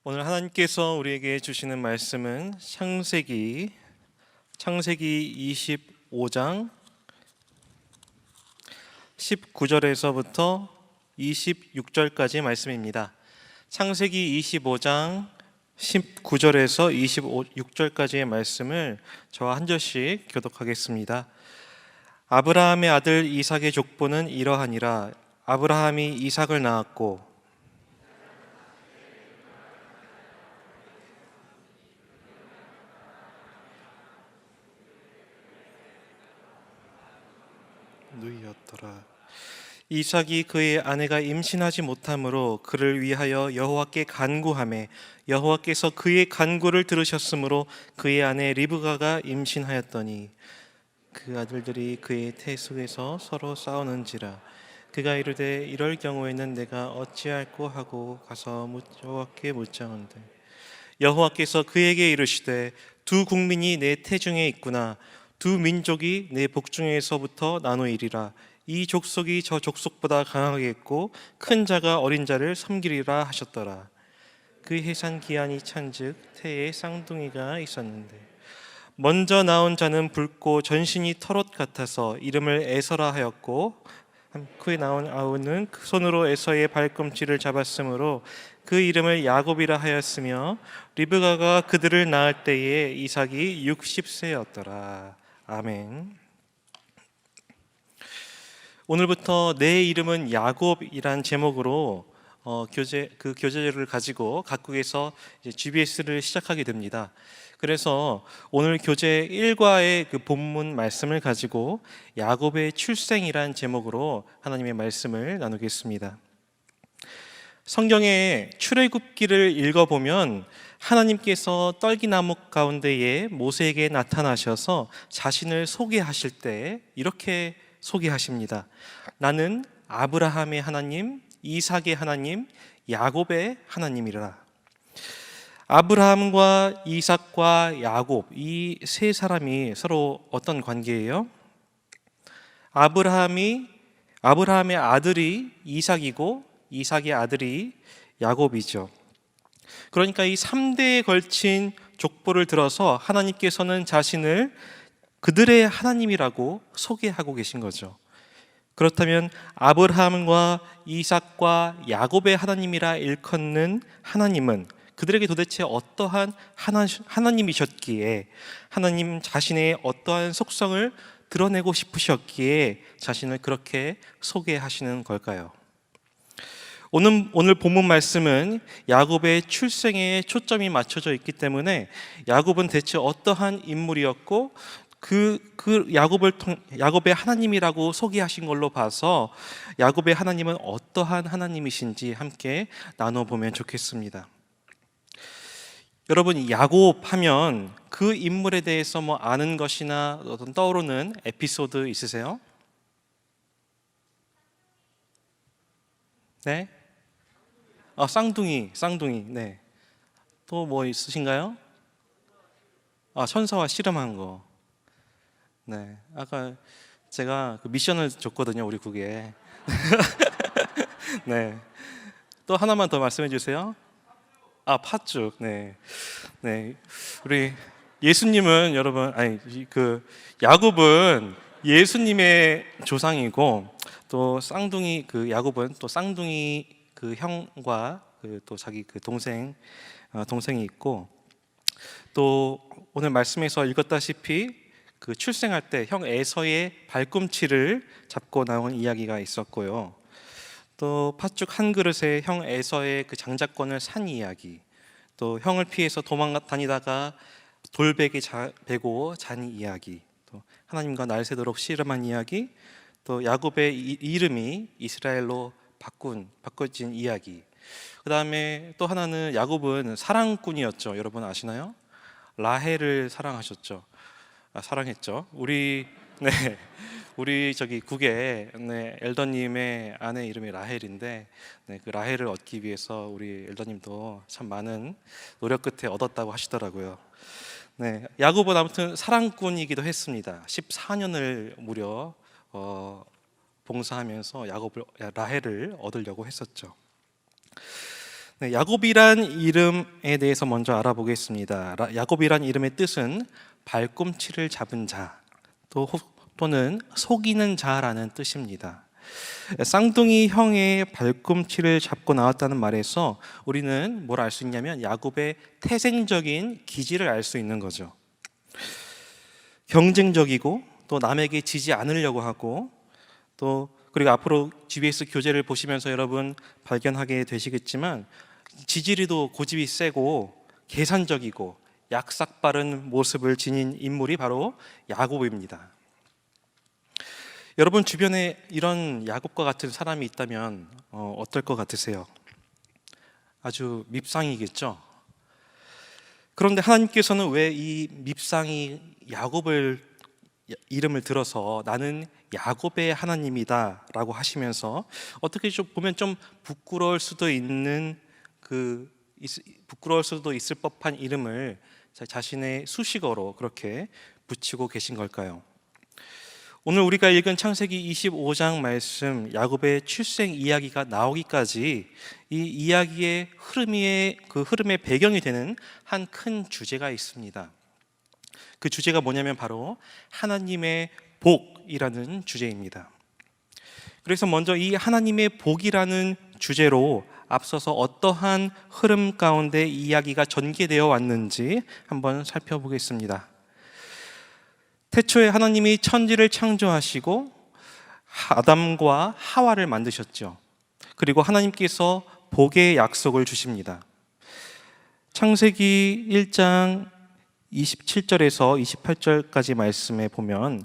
오늘 하나님께서 우리에게 주시는 말씀은 창세기 25장 19절에서부터 26절까지 말씀입니다. 창세기 25장 19절에서 26절까지의 말씀을 저와 한 절씩 교독하겠습니다. 아브라함의 아들 이삭의 족보는 이러하니라. 아브라함이 이삭을 낳았고 누이였더라. 이삭이 그의 아내가 임신하지 못하므로 그를 위하여 여호와께 간구하매 여호와께서 그의 간구를 들으셨으므로 그의 아내 리브가가 임신하였더니 그 아들들이 그의 태 속에서 서로 싸우는지라. 그가 이르되 이럴 경우에는 내가 어찌할꼬 하고 가서 여호와께 묻자온대 여호와께서 그에게 이르시되 두 국민이 내 태중에 있구나. 두 민족이 내 복중에서부터 나누이리라. 이 족속이 저 족속보다 강하겠고 큰 자가 어린 자를 섬기리라 하셨더라. 그 해산 기한이 찬즉 태에 쌍둥이가 있었는데 먼저 나온 자는 붉고 전신이 털옷 같아서 이름을 에서라 하였고 그에 나온 아우는 손으로 에서의 발꿈치를 잡았으므로 그 이름을 야곱이라 하였으며 리브가가 그들을 낳을 때에 이삭이 60세였더라. 아멘. 오늘부터 내 이름은 야곱이란 제목으로 교재를 가지고 각국에서 GBS를 시작하게 됩니다. 그래서 오늘 교재 1과의 그 본문 말씀을 가지고 야곱의 출생이란 제목으로 하나님의 말씀을 나누겠습니다. 성경의 출애굽기를 읽어보면 하나님께서 떨기나무 가운데에 모세에게 나타나셔서 자신을 소개하실 때 이렇게 소개하십니다. 나는 아브라함의 하나님, 이삭의 하나님, 야곱의 하나님이라. 아브라함과 이삭과 야곱, 이 세 사람이 서로 어떤 관계예요? 아브라함의 아들이 이삭이고 이삭의 아들이 야곱이죠. 그러니까 이 3대에 걸친 족보를 들어서 하나님께서는 자신을 그들의 하나님이라고 소개하고 계신 거죠. 그렇다면 아브라함과 이삭과 야곱의 하나님이라 일컫는 하나님은 그들에게 도대체 어떠한 하나님이셨기에, 하나님 자신의 어떠한 속성을 드러내고 싶으셨기에 자신을 그렇게 소개하시는 걸까요? 오늘 본문 말씀은 야곱의 출생에 초점이 맞춰져 있기 때문에 야곱은 대체 어떠한 인물이었고 야곱의 하나님이라고 소개하신 걸로 봐서 야곱의 하나님은 어떠한 하나님이신지 함께 나눠보면 좋겠습니다. 여러분, 야곱 하면 그 인물에 대해서 아는 것이나 어떤 떠오르는 에피소드 있으세요? 네? 쌍둥이. 네. 또 뭐 있으신가요? 천사와 씨름한 거. 네. 아까 제가 그 미션을 줬거든요, 우리 국에. 네. 또 하나만 더 말씀해 주세요. 팥죽. 네. 네. 우리 예수님은 야곱은 예수님의 조상이고 또 쌍둥이 야곱은 또 쌍둥이 형과 또 자기 동생이 있고 또 오늘 말씀에서 읽었다시피 출생할 때 형 에서의 발꿈치를 잡고 나온 이야기가 있었고요. 또 팥죽 한 그릇에 형 에서의 장자권을 산 이야기, 또 형을 피해서 도망다니다가 돌베개 베고 잔 이야기, 또 하나님과 날 새도록 씨름한 이야기, 또 야곱의 이름이 이스라엘로 바꿔진 이야기. 그 다음에 또 하나는 야곱은 사랑꾼이었죠. 여러분 아시나요? 라헬을 사랑하셨죠. 사랑했죠. 우리 국에 엘더님의 아내 이름이 라헬인데 그 라헬을 얻기 위해서 우리 엘더님도 참 많은 노력 끝에 얻었다고 하시더라고요. 야곱은 아무튼 사랑꾼이기도 했습니다. 14년을 무려 봉사하면서 라헬을 얻으려고 했었죠. 네, 야곱이란 이름에 대해서 먼저 알아보겠습니다. 야곱이란 이름의 뜻은 발꿈치를 잡은 자, 또는 속이는 자라는 뜻입니다. 쌍둥이 형의 발꿈치를 잡고 나왔다는 말에서 우리는 뭘 알 수 있냐면 야곱의 태생적인 기질을 알 수 있는 거죠. 경쟁적이고 또 남에게 지지 않으려고 하고 그리고 앞으로 GBS 교재를 보시면서 여러분 발견하게 되시겠지만 지지리도 고집이 세고 계산적이고 약삭 빠른 모습을 지닌 인물이 바로 야곱입니다. 여러분 주변에 이런 야곱과 같은 사람이 있다면 어떨 것 같으세요? 아주 밉상이겠죠? 그런데 하나님께서는 왜 이 밉상이 야곱을 이름을 들어서 나는 야곱의 하나님이다 라고 하시면서 어떻게 좀 보면 좀 부끄러울 수도 있을 법한 이름을 자신의 수식어로 그렇게 붙이고 계신 걸까요? 오늘 우리가 읽은 창세기 25장 말씀 야곱의 출생 이야기가 나오기까지 이 이야기의 흐름의 배경이 되는 한 큰 주제가 있습니다. 그 주제가 뭐냐면 바로 하나님의 복이라는 주제입니다. 그래서 먼저 이 하나님의 복이라는 주제로 앞서서 어떠한 흐름 가운데 이야기가 전개되어 왔는지 한번 살펴보겠습니다. 태초에 하나님이 천지를 창조하시고 아담과 하와를 만드셨죠. 그리고 하나님께서 복의 약속을 주십니다. 창세기 1장 27절에서 28절까지 말씀에 보면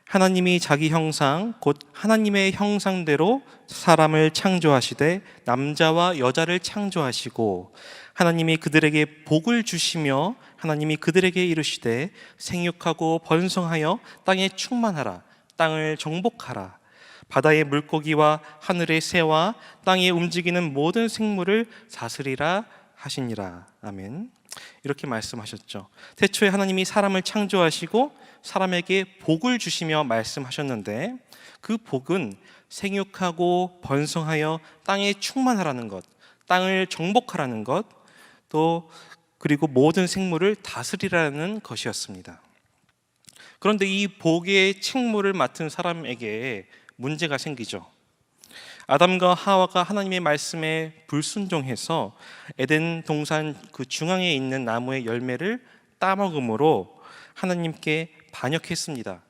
하나님이 자기 형상 곧 하나님의 형상대로 사람을 창조하시되 남자와 여자를 창조하시고 하나님이 그들에게 복을 주시며 하나님이 그들에게 이르시되 생육하고 번성하여 땅에 충만하라 땅을 정복하라 바다의 물고기와 하늘의 새와 땅에 움직이는 모든 생물을 다스리라 하시니라. 아멘. 이렇게 말씀하셨죠. 태초에 하나님이 사람을 창조하시고 사람에게 복을 주시며 말씀하셨는데 그 복은 생육하고 번성하여 땅에 충만하라는 것, 땅을 정복하라는 것, 그리고 모든 생물을 다스리라는 것이었습니다. 그런데 이 복의 책무를 맡은 사람에게 문제가 생기죠. 아담과 하와가 하나님의 말씀에 불순종해서 에덴 동산 그 중앙에 있는 나무의 열매를 따먹음으로 하나님께 반역했습니다.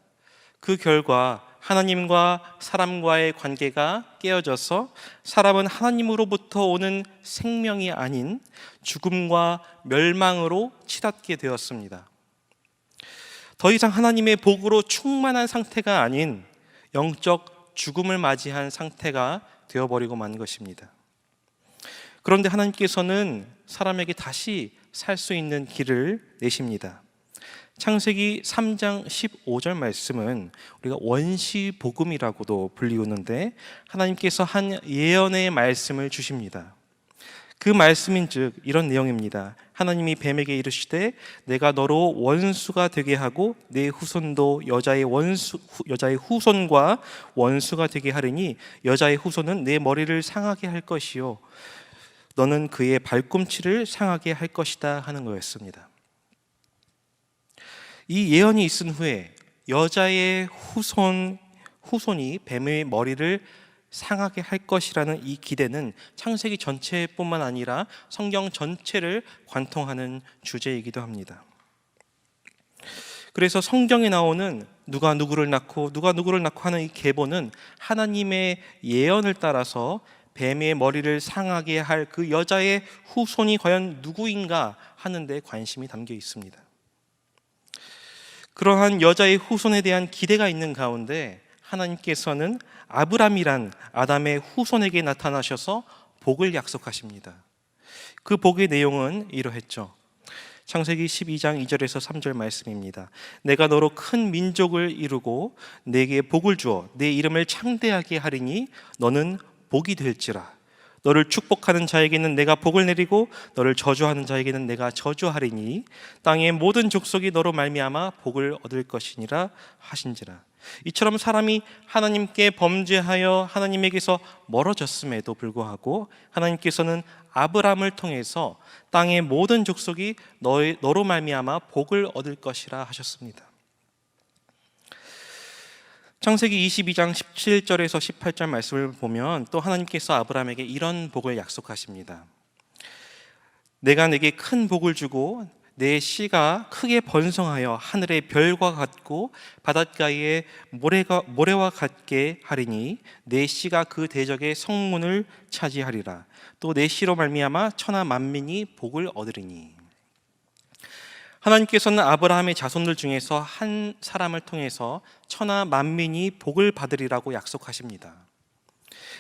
그 결과 하나님과 사람과의 관계가 깨어져서 사람은 하나님으로부터 오는 생명이 아닌 죽음과 멸망으로 치닫게 되었습니다. 더 이상 하나님의 복으로 충만한 상태가 아닌 영적 죽음을 맞이한 상태가 되어버리고 만 것입니다. 그런데 하나님께서는 사람에게 다시 살 수 있는 길을 내십니다. 창세기 3장 15절 말씀은 우리가 원시복음이라고도 불리우는데 하나님께서 한 예언의 말씀을 주십니다. 그 말씀인즉 이런 내용입니다. 하나님이 뱀에게 이르시되 내가 너로 원수가 되게 하고 내 후손도 여자의 후손과 원수가 되게 하리니 여자의 후손은 내 머리를 상하게 할 것이요 너는 그의 발꿈치를 상하게 할 것이다 하는 거였습니다. 이 예언이 있은 후에 여자의 후손이 뱀의 머리를 상하게 할 것이라는 이 기대는 창세기 전체뿐만 아니라 성경 전체를 관통하는 주제이기도 합니다. 그래서 성경에 나오는 누가 누구를 낳고 하는 이 계보는 하나님의 예언을 따라서 뱀의 머리를 상하게 할 그 여자의 후손이 과연 누구인가 하는 데 관심이 담겨 있습니다. 그러한 여자의 후손에 대한 기대가 있는 가운데 하나님께서는 아브람이란 아담의 후손에게 나타나셔서 복을 약속하십니다. 그 복의 내용은 이러했죠. 창세기 12장 2절에서 3절 말씀입니다. 내가 너로 큰 민족을 이루고 내게 복을 주어 내 이름을 창대하게 하리니 너는 복이 될지라. 너를 축복하는 자에게는 내가 복을 내리고 너를 저주하는 자에게는 내가 저주하리니 땅의 모든 족속이 너로 말미암아 복을 얻을 것이니라 하신지라. 이처럼 사람이 하나님께 범죄하여 하나님에게서 멀어졌음에도 불구하고 하나님께서는 아브라함을 통해서 땅의 모든 족속이 너로 말미암아 복을 얻을 것이라 하셨습니다. 창세기 22장 17절에서 18절 말씀을 보면 또 하나님께서 아브라함에게 이런 복을 약속하십니다. 내가 내게 큰 복을 주고 내 씨가 크게 번성하여 하늘의 별과 같고 바닷가의 모래와 같게 하리니 내 씨가 그 대적의 성문을 차지하리라. 또 내 씨로 말미암아 천하 만민이 복을 얻으리니. 하나님께서는 아브라함의 자손들 중에서 한 사람을 통해서 천하 만민이 복을 받으리라고 약속하십니다.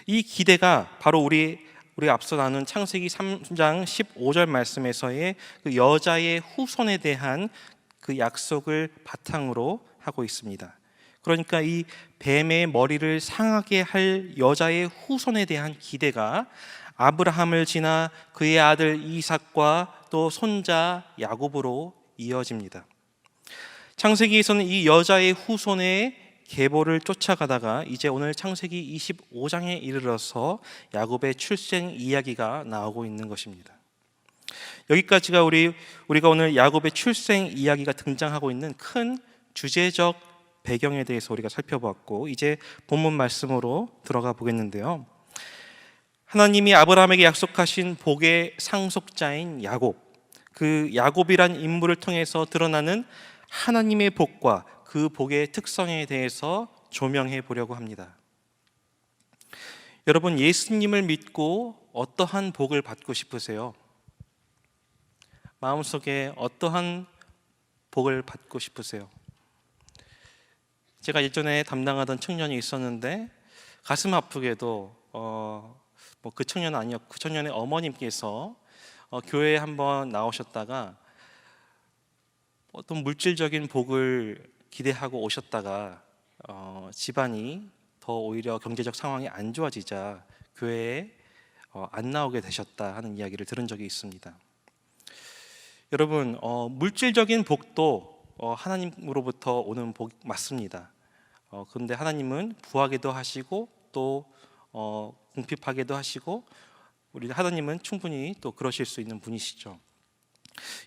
이 기대가 바로 우리가 앞서 나눈 창세기 3장 15절 말씀에서의 그 여자의 후손에 대한 그 약속을 바탕으로 하고 있습니다. 그러니까 이 뱀의 머리를 상하게 할 여자의 후손에 대한 기대가 아브라함을 지나 그의 아들 이삭과 또 손자 야곱으로 이어집니다. 창세기에서는 이 여자의 후손의 계보를 쫓아가다가 이제 오늘 창세기 25장에 이르러서 야곱의 출생 이야기가 나오고 있는 것입니다. 여기까지가 우리가 오늘 야곱의 출생 이야기가 등장하고 있는 큰 주제적 배경에 대해서 우리가 살펴보았고, 이제 본문 말씀으로 들어가 보겠는데요. 하나님이 아브라함에게 약속하신 복의 상속자인 야곱, 그 야곱이란 인물을 통해서 드러나는 하나님의 복과 그 복의 특성에 대해서 조명해 보려고 합니다. 여러분, 예수님을 믿고 어떠한 복을 받고 싶으세요? 마음속에 어떠한 복을 받고 싶으세요? 제가 예전에 담당하던 청년이 있었는데 가슴 아프게도 그 청년은 아니었고 그 청년의 어머님께서 교회에 한번 나오셨다가 어떤 물질적인 복을 기대하고 오셨다가 집안이 더 오히려 경제적 상황이 안 좋아지자 교회에 안 나오게 되셨다 하는 이야기를 들은 적이 있습니다. 여러분, 물질적인 복도 하나님으로부터 오는 복 맞습니다. 그런데 하나님은 부하게도 하시고 또 궁핍하게도 하시고 우리 하나님은 충분히 또 그러실 수 있는 분이시죠.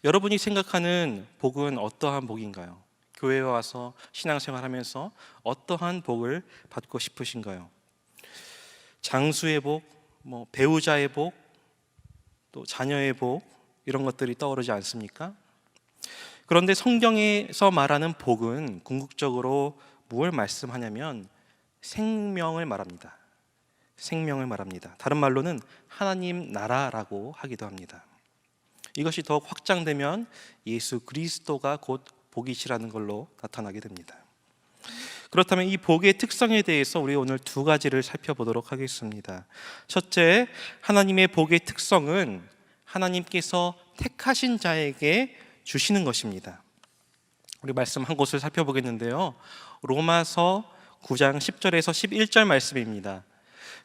여러분이 생각하는 복은 어떠한 복인가요? 교회에 와서 신앙생활하면서 어떠한 복을 받고 싶으신가요? 장수의 복, 배우자의 복, 또 자녀의 복, 이런 것들이 떠오르지 않습니까? 그런데 성경에서 말하는 복은 궁극적으로 무엇을 말씀하냐면 생명을 말합니다. 생명을 말합니다. 다른 말로는 하나님 나라라고 하기도 합니다. 이것이 더욱 확장되면 예수 그리스도가 곧 복이시라는 걸로 나타나게 됩니다. 그렇다면 이 복의 특성에 대해서 우리 오늘 두 가지를 살펴보도록 하겠습니다. 첫째, 하나님의 복의 특성은 하나님께서 택하신 자에게 주시는 것입니다. 우리 말씀 한 곳을 살펴보겠는데요. 로마서 9장 10절에서 11절 말씀입니다.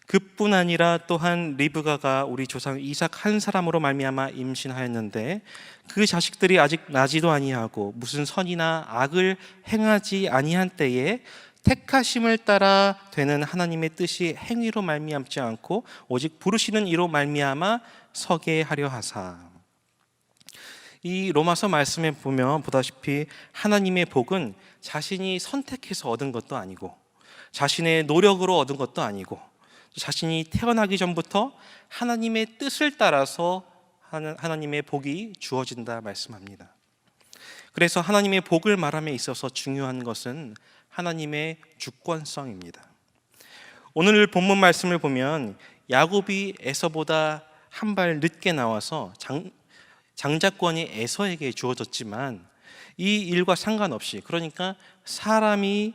그뿐 아니라 또한 리브가가 우리 조상 이삭 한 사람으로 말미암아 임신하였는데 그 자식들이 아직 나지도 아니하고 무슨 선이나 악을 행하지 아니한 때에 택하심을 따라 되는 하나님의 뜻이 행위로 말미암지 않고 오직 부르시는 이로 말미암아 서게 하려 하사. 이 로마서 말씀에 보면 보다시피 하나님의 복은 자신이 선택해서 얻은 것도 아니고 자신의 노력으로 얻은 것도 아니고 자신이 태어나기 전부터 하나님의 뜻을 따라서 하나님의 복이 주어진다 말씀합니다. 그래서 하나님의 복을 말함에 있어서 중요한 것은 하나님의 주권성입니다. 오늘 본문 말씀을 보면 야곱이 에서보다 한 발 늦게 나와서 장자권이 에서에게 주어졌지만 이 일과 상관없이, 그러니까 사람이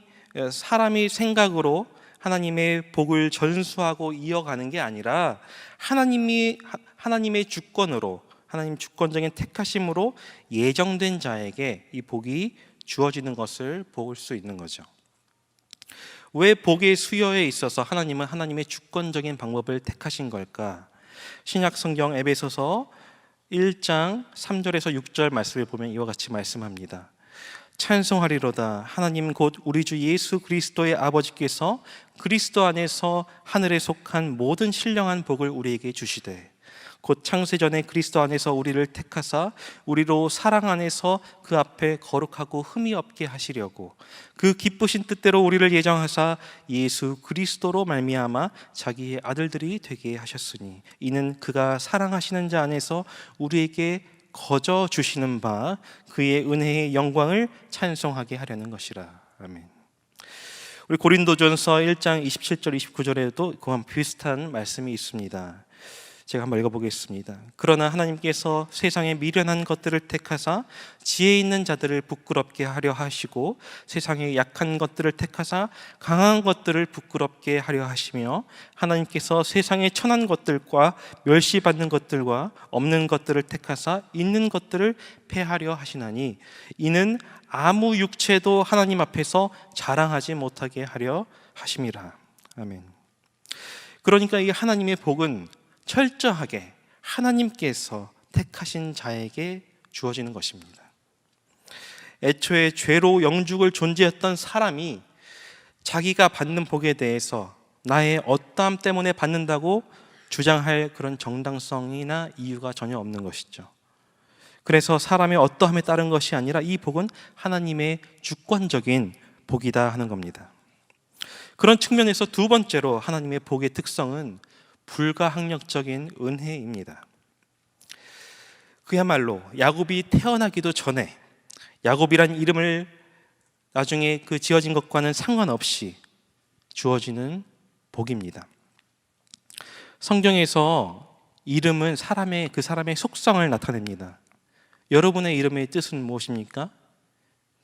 생각으로 하나님의 복을 전수하고 이어가는 게 아니라 하나님의 주권으로, 하나님 주권적인 택하심으로 예정된 자에게 이 복이 주어지는 것을 볼 수 있는 거죠. 왜 복의 수여에 있어서 하나님은 하나님의 주권적인 방법을 택하신 걸까? 신약 성경 에베소서 1장 3절에서 6절 말씀을 보면 이와 같이 말씀합니다. 찬송하리로다. 하나님 곧 우리 주 예수 그리스도의 아버지께서 그리스도 안에서 하늘에 속한 모든 신령한 복을 우리에게 주시되 곧 창세전에 그리스도 안에서 우리를 택하사 우리로 사랑 안에서 그 앞에 거룩하고 흠이 없게 하시려고 그 기쁘신 뜻대로 우리를 예정하사 예수 그리스도로 말미암아 자기의 아들들이 되게 하셨으니 이는 그가 사랑하시는 자 안에서 우리에게 거저 주시는 바 그의 은혜의 영광을 찬송하게 하려는 것이라. 아멘. 우리 고린도전서 1장 27절 29절에도 그와 비슷한 말씀이 있습니다. 제가 한번 읽어보겠습니다. 그러나 하나님께서 세상의 미련한 것들을 택하사 지혜 있는 자들을 부끄럽게 하려 하시고 세상의 약한 것들을 택하사 강한 것들을 부끄럽게 하려 하시며 하나님께서 세상의 천한 것들과 멸시받는 것들과 없는 것들을 택하사 있는 것들을 패하려 하시나니 이는 아무 육체도 하나님 앞에서 자랑하지 못하게 하려 하심이라. 아멘. 그러니까 이 하나님의 복은 철저하게 하나님께서 택하신 자에게 주어지는 것입니다. 애초에 죄로 영죽을 존재했던 사람이 자기가 받는 복에 대해서 나의 어떠함 때문에 받는다고 주장할 그런 정당성이나 이유가 전혀 없는 것이죠. 그래서 사람의 어떠함에 따른 것이 아니라 이 복은 하나님의 주권적인 복이다 하는 겁니다. 그런 측면에서 두 번째로 하나님의 복의 특성은 불가항력적인 은혜입니다. 그야말로 야곱이 태어나기도 전에 야곱이란 이름을 나중에 그 지어진 것과는 상관없이 주어지는 복입니다. 성경에서 이름은 그 사람의 속성을 나타냅니다. 여러분의 이름의 뜻은 무엇입니까?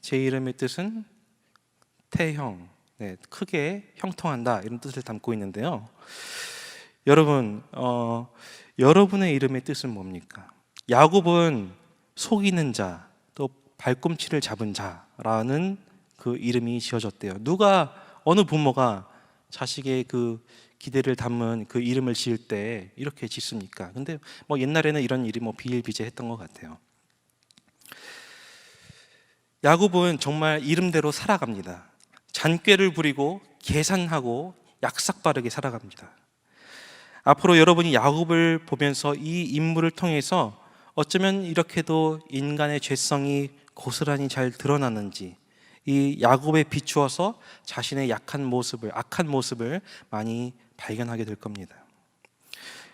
제 이름의 뜻은 태형, 크게 형통한다 이런 뜻을 담고 있는데요. 여러분, 여러분의 이름의 뜻은 뭡니까? 야곱은 속이는 자, 또 발꿈치를 잡은 자라는 그 이름이 지어졌대요. 어느 부모가 자식의 그 기대를 담은 그 이름을 지을 때 이렇게 짓습니까? 근데 옛날에는 이런 일이 비일비재했던 것 같아요. 야곱은 정말 이름대로 살아갑니다. 잔꾀를 부리고 계산하고 약삭빠르게 살아갑니다. 앞으로 여러분이 야곱을 보면서 이 인물을 통해서 어쩌면 이렇게도 인간의 죄성이 고스란히 잘 드러나는지 이 야곱에 비추어서 자신의 악한 모습을 많이 발견하게 될 겁니다.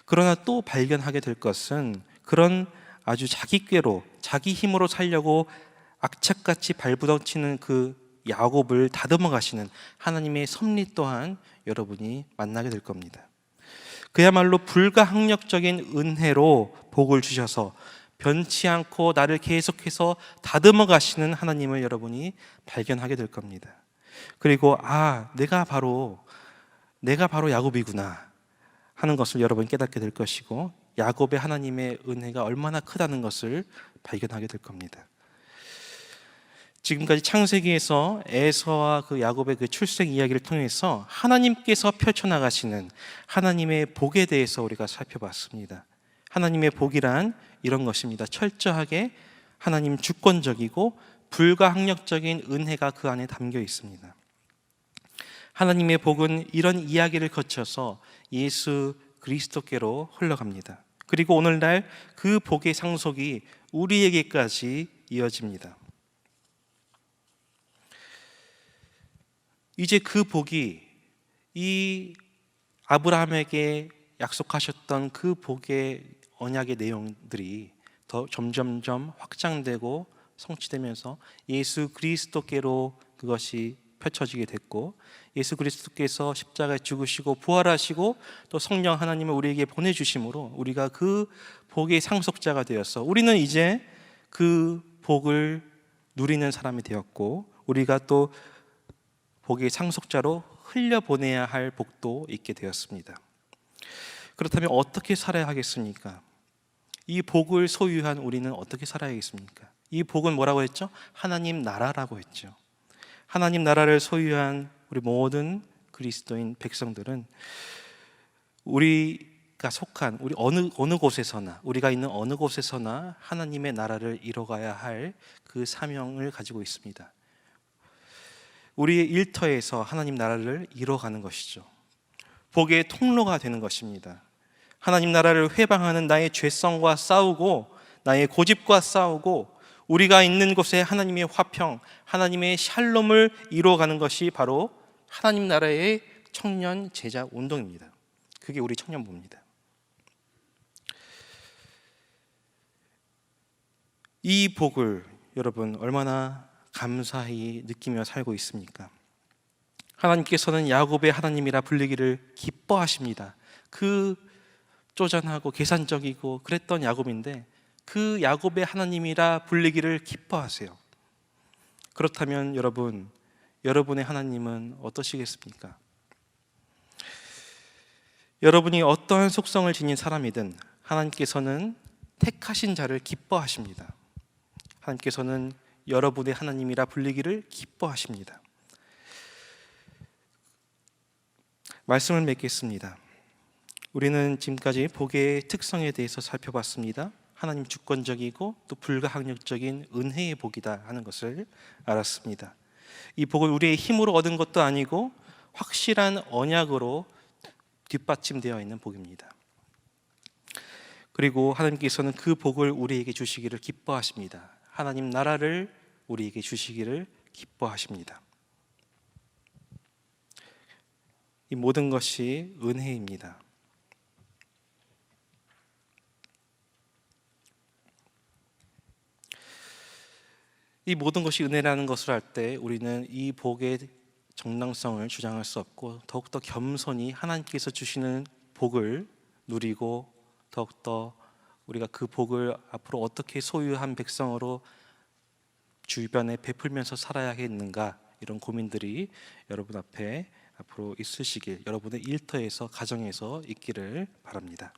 그러나 또 발견하게 될 것은 그런 아주 자기 꾀로 자기 힘으로 살려고 악착같이 발부덩치는 그 야곱을 다듬어 가시는 하나님의 섭리 또한 여러분이 만나게 될 겁니다. 그야말로 불가항력적인 은혜로 복을 주셔서 변치 않고 나를 계속해서 다듬어 가시는 하나님을 여러분이 발견하게 될 겁니다. 그리고 내가 바로 야곱이구나 하는 것을 여러분이 깨닫게 될 것이고 야곱의 하나님의 은혜가 얼마나 크다는 것을 발견하게 될 겁니다. 지금까지 창세기에서 에서와 그 야곱의 그 출생 이야기를 통해서 하나님께서 펼쳐나가시는 하나님의 복에 대해서 우리가 살펴봤습니다. 하나님의 복이란 이런 것입니다. 철저하게 하나님 주권적이고 불가항력적인 은혜가 그 안에 담겨 있습니다. 하나님의 복은 이런 이야기를 거쳐서 예수 그리스도께로 흘러갑니다. 그리고 오늘날 그 복의 상속이 우리에게까지 이어집니다. 이제 그 복이 이 아브라함에게 약속하셨던 그 복의 언약의 내용들이 더 점점점 확장되고 성취되면서 예수 그리스도께로 그것이 펼쳐지게 됐고 예수 그리스도께서 십자가에 죽으시고 부활하시고 또 성령 하나님을 우리에게 보내주심으로 우리가 그 복의 상속자가 되었어. 우리는 이제 그 복을 누리는 사람이 되었고 우리가 또 복의 상속자로 흘려보내야 할 복도 있게 되었습니다. 그렇다면 어떻게 살아야 하겠습니까? 이 복을 소유한 우리는 어떻게 살아야겠습니까? 이 복은 뭐라고 했죠? 하나님 나라라고 했죠. 하나님 나라를 소유한 우리 모든 그리스도인 백성들은 우리가 우리가 속한 우리 어느 곳에서나 우리가 있는 어느 곳에서나 하나님의 나라를 이뤄가야 할 그 사명을 가지고 있습니다. 우리의 일터에서 하나님 나라를 이뤄가는 것이죠. 복의 통로가 되는 것입니다. 하나님 나라를 회방하는 나의 죄성과 싸우고 나의 고집과 싸우고 우리가 있는 곳에 하나님의 화평, 하나님의 샬롬을 이루어가는 것이 바로 하나님 나라의 청년 제자 운동입니다. 그게 우리 청년부입니다. 이 복을 여러분 얼마나 감사히 느끼며 살고 있습니까? 하나님께서는 야곱의 하나님이라 불리기를 기뻐하십니다. 그 쪼잔하고 계산적이고 그랬던 야곱인데 그 야곱의 하나님이라 불리기를 기뻐하세요. 그렇다면 여러분, 여러분의 하나님은 어떠시겠습니까? 여러분이 어떠한 속성을 지닌 사람이든 하나님께서는 택하신 자를 기뻐하십니다. 하나님께서는 여러분의 하나님이라 불리기를 기뻐하십니다. 말씀을 맺겠습니다. 우리는 지금까지 복의 특성에 대해서 살펴봤습니다. 하나님 주권적이고 또 불가항력적인 은혜의 복이다 하는 것을 알았습니다. 이 복을 우리의 힘으로 얻은 것도 아니고 확실한 언약으로 뒷받침되어 있는 복입니다. 그리고 하나님께서는 그 복을 우리에게 주시기를 기뻐하십니다. 하나님 나라를 우리에게 주시기를 기뻐하십니다. 이 모든 것이 은혜입니다. 이 모든 것이 은혜라는 것을 알 때 우리는 이 복의 정당성을 주장할 수 없고 더욱더 겸손히 하나님께서 주시는 복을 누리고 더욱더 우리가 그 복을 앞으로 어떻게 소유한 백성으로 주변에 베풀면서 살아야겠는가, 이런 고민들이 여러분 앞에 앞으로 있으시길, 여러분의 일터에서 가정에서 있기를 바랍니다.